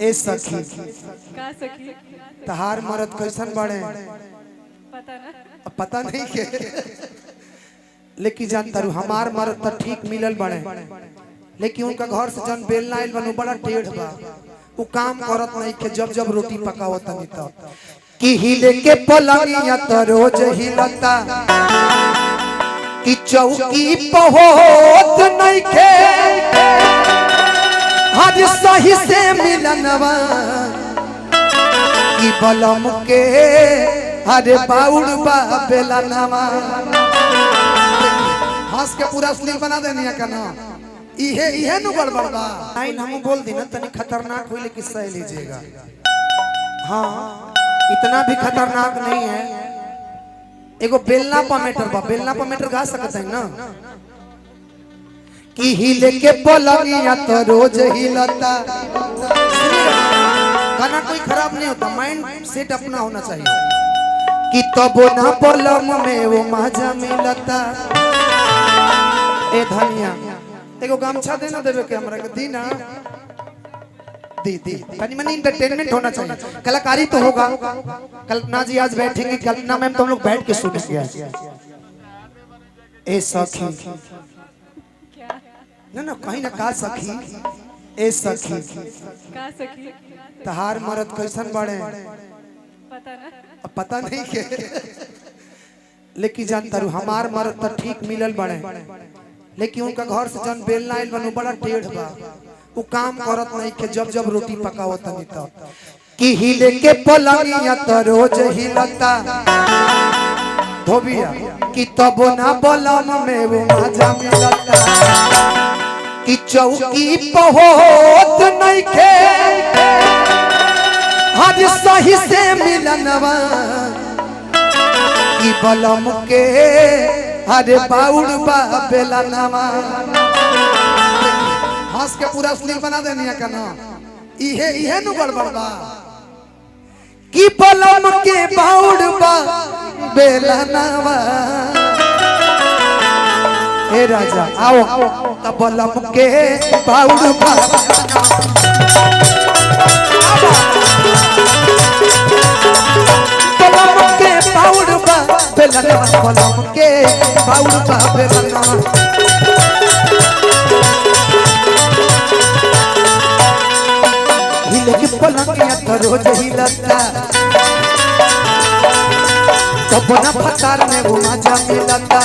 ए सखी का सखी तहार मरद कैसन बड़े पता नहीं के लेकिन जानता रू हमार मरद तो ठीक मिलल बड़े लेकिन उनका घर से जन बेलना आइल बनो बड़ा टेढ़ बा वो काम करत नहीं के जब जब रोटी पकावत नहीं तो कि हिले के पलंगिया तो रोज हिलता कि चौकी पहोत नहीं के हर सही से मिलनवा कि बलम के हरे बाउड़ बा बेलनवा हंस के पूरा अश्लील बना देनी का ना इहे नु गड़बड़ बा लाइन हम बोल दी ना तनी खतरनाक होइले किस्सा लीजिएगा। हाँ इतना भी खतरनाक नहीं है। एगो बेलना पर मीटर गा सकते हैं ना कि हिले के पलंगिया तो रोज हिलता। गाना कोई खराब नहीं होता, माइंड सेट अपना होना चाहिए कि तबो ना पलंग में वो मजा मिलता। ए धनिया एगो गमछा देना देवे के हमरा के दी ना दी तनी मनी एंटरटेनमेंट होना चाहिए। कलाकारी तो होगा। कल्पना जी आज बैठेंगे, कल्पना मैम तुम लोग बैठ के सुनिए। ए सखी ना कहीं ना का सखी ए सखी का सखी तहार मरद कैसन बड़े पता नहीं के लेकिन जानता रू हमार मरद तो ठीक मिलल बड़े लेकिन उनका घर से जन बेलना आइल बनो बड़ा टेढ़ बा वो काम करत नहीं के जब जब रोटी पकावत नहीं तो कि हिले के पलंगिया तो रोज हिलता धोबिया कि तबो ना बलम में वो मजा मिलता कि चौकी पहोत नहीं के हर सही से मिलनवा कि बलम के हरे बाउड़ बा बेलनवा हंस के पूरा अश्लील बना देनी का ना इहे नु गड़बड़ बा कि बलम के बाउड़ बा बेलनवा। ए राजा आओ तब बलम के बाउड़ बा बलम के बाउड़ बा बेलनवा बलम के बाउड़ बा बेलनवा। हिले के पलंगिया तो रोज हिलता तब ना फतार में वो मजा मिलता।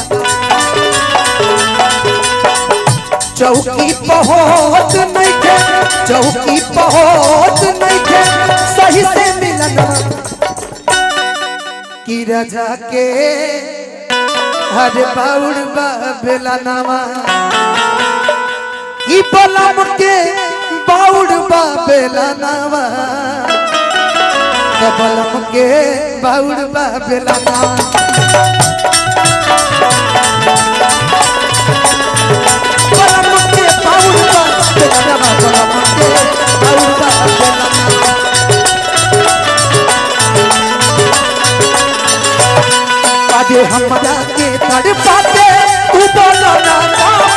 चौकी पहोत नहीं के सही से मिलना कि राजा के हर बाउड़ बा बेलनवा कि बलम के बाउड़ बा बेलनवा बलम के बाउड़ बा बेलनवा। हमरा के तड़पाते तू बोलो ना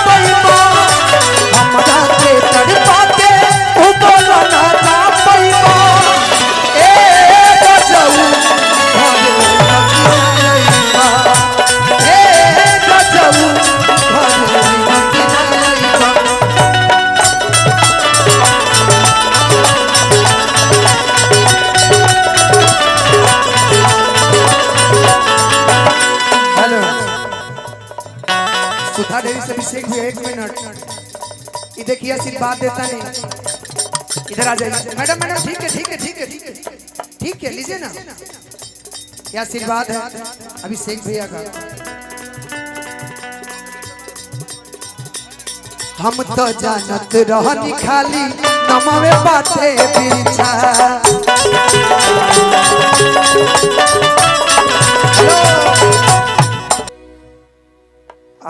पैमा हमरा के तड़पाते तू बोलो ना पैमा ए गजऊ सुधा डेरी से अभिषेक भी 1 मिनट देखिए आशीर्वाद देता नहीं। इधर आ जाइए मैडम ठीक है लीजिए ना क्या आशीर्वाद है अभिषेक भैया का। हम तो जानत रहनी खाली नमवे बाटे बिरछा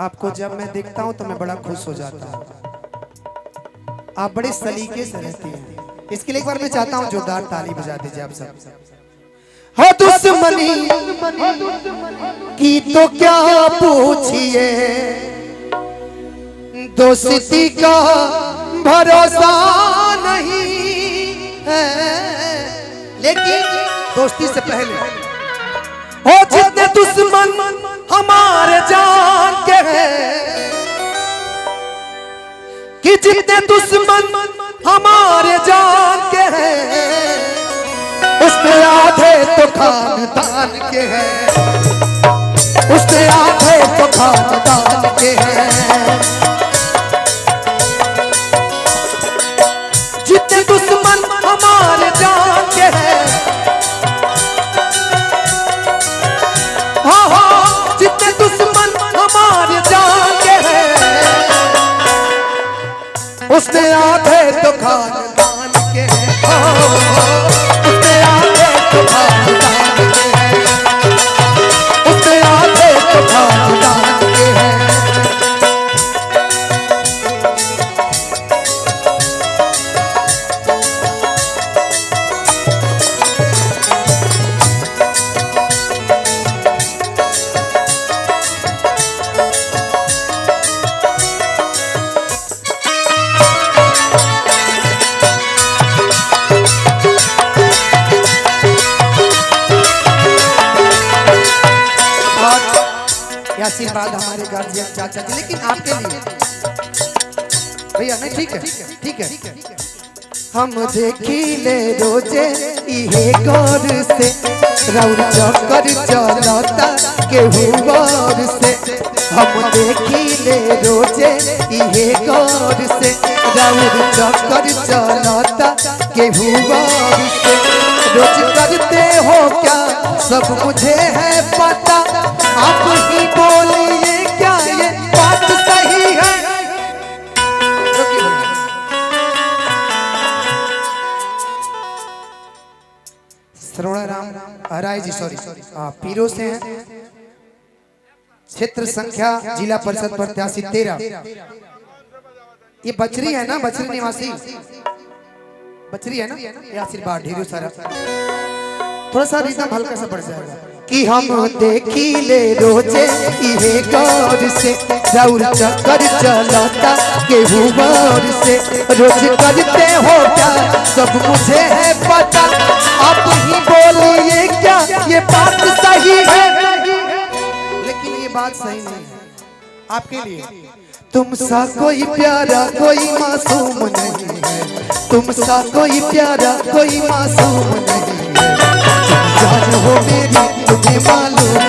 आपको जब मैं देखता हूं तो मैं बड़ा खुश हो जाता हूं। आप बड़े सलीके से रहती हैं। इसके लिए एक बार मैं चाहता हूं जोरदार ताली बजा दीजिए आप सब। हो दुश्मनी की तो क्या पूछिए दोस्ती का भरोसा नहीं है लेकिन दोस्ती से पहले हो जितने दुश्मन हमारे जान के हैं, कि जितने दुश्मन हमारे जान के हैं, उसमें आधे तो खानदान के हैं, उसमें आधे तो खानदान के हैं। जितने दुश्मन हमारे जान के हैं, हाँ हाँ, जितने दुश्मन हमारे जान के हैं, उसने आधे तो खानदान के हैं, उसने आधे तो खानदान के हैं, उसने आधे तो खानदान के हैं। आशीर्वाद हमारे गार्जियन चाचा जी, लेकिन आपके लिए भैया नहीं, ठीक है ठीक है। हम देखिले रोजे इहे गौर से, रौर चक्कर चलता केहू गौर से। हम देखिले रोजे इहे गौर से, रौर चक्कर चलता केहू गौर से। रोज करते हो क्या सब मुझे है पता, आप ही बोलिए क्या ये बात सही है। श्रवणाराम राय जी, सॉरी पीरो से हैं, क्षेत्र संख्या जिला परिषद प्रत्याशी 13। ये बचरी है ना, बचरी निवासी बचरी है ना, ये आशीर्वाद ढेरों सारा, थोड़ा सा रिदम हल्का सा बढ़ जाएगा। कि हम देखिले रोजे इहे गौर से, रौर चक्कर चलता केहू गौर से। रोज करते हो क्या सब मुझे है पता, आप ही बोलिए क्या ये बात सही है। लेकिन ये बात सही नहीं है आपके लिए। तुमसा कोई प्यारा कोई मासूम नहीं है, तुमसा कोई प्यारा कोई मासूम नहीं है। जान हो मेरी तुम्हें मालूम